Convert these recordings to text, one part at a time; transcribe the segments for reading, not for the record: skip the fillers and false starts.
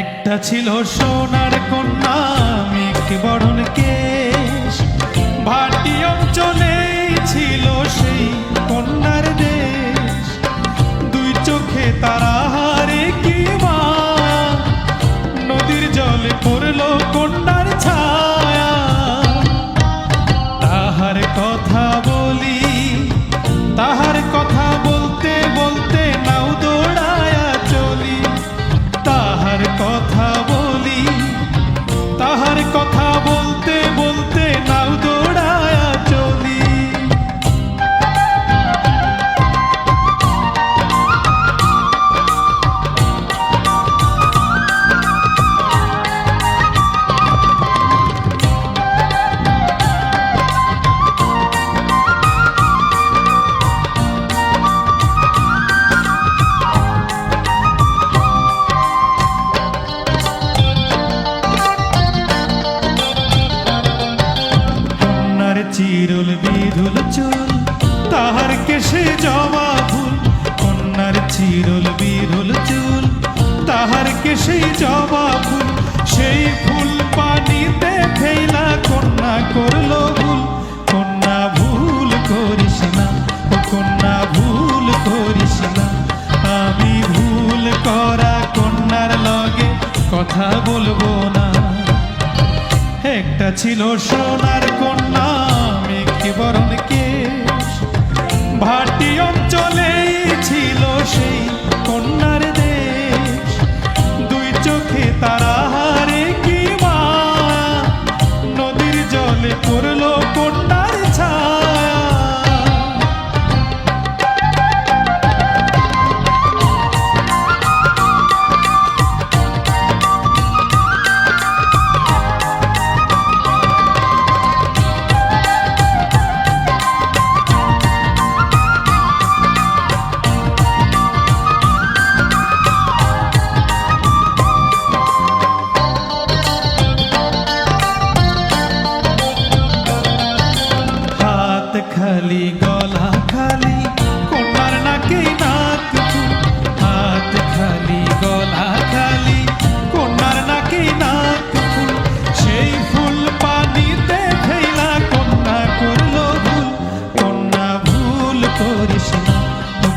একটা ছিল সোনার কন্যা মেঘ বরণ কেশ, ভাটি অঞ্চলে ছিল সেই কন্যার দেশ। দুই চোখে তারা হারে কি মায়া, নদীর জলে পড়ল কন্যার ছায়া। তাহার কথা বলি, তাহার কথা বলতে বলতে নাও দৌড়ায়া চলি। তাহার কথা বলি, তাহার কথা বলতে বলতে নাও দৌড়ায়া চলি। চিরুল বিধুল চুল, তাহার কেশে জবা ফুল। কন্যার চিরুল বিধুল চুল, তাহার কেশে জবা ফুল। সেই ফুল পানিতে ফেলা কন্যা করল ভুল। কন্যা ভুল করিস না, ও কন্যা ভুল করিস না। আমি ভুল করা কন্যার লগে কথা বলবো না। একটা ছিল সোনার কন্যা মেঘ বরণ কেশ, ভাটি অঞ্চলে ছিল সেই কন্যার দেশ। দুই চোখে তারা হারে কি মায়া, নদীর জলে পড়ল কন্যার ছায়া। খালি গলা খালি কন্যার নাকে নাক ফুল। হাত খালি গলা খালি কন্যার নাকে নাক ফুল। সেই ফুল পানিতে ফেলা কন্যা করল ভুল। কন্যা ভুল করিস না,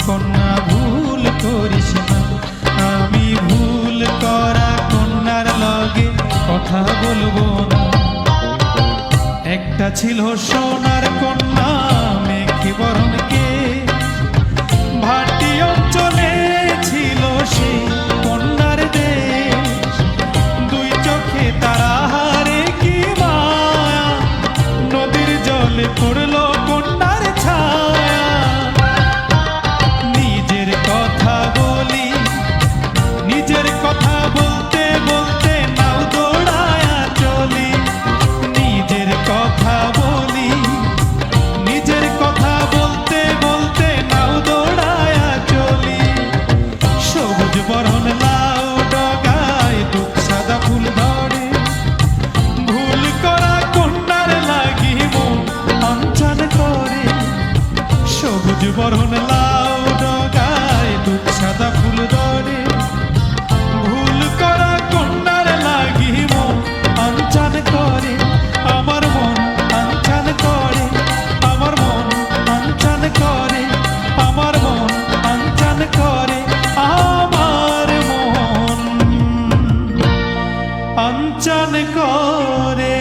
কন্যা ভুল করিস না। আমি ভুল করা কন্যার লগে কথা বলবো না। একটা ছিল সোনার কন্যা মেঘ বরণ কেশ, ভাটি অঞ্চলে ছিল সেই কন্যার দেশ। দুই চোখে তারা হারে কি মায়া, নদীর জলে পড়ল কন্যার ছায়া। নিজের কথা বলি, নিজের কথা বলতে বলতে নাও দৌড়ায়া চলি। নিজের কথা বলি, নিজের কথা বলতে বলতে নাও দৌড়ায়া চলি। সবুজ বরণ লাউ ডগায় দুঃখ সাদা ফুল ধরে, ভুল করা কন্যার লাগি মন অঞ্চন করে। সবুজ বরণ লাউ ডগায় দুঃখ সাদা ফুল ধরে, ভুল করা কন্যার লাগি মন অঞ্চন করে। আমার মন অঞ্চন করে, আমার মন অঞ্চন করে, আমার মন অঞ্চন করে, আমার মন অঞ্চন করে।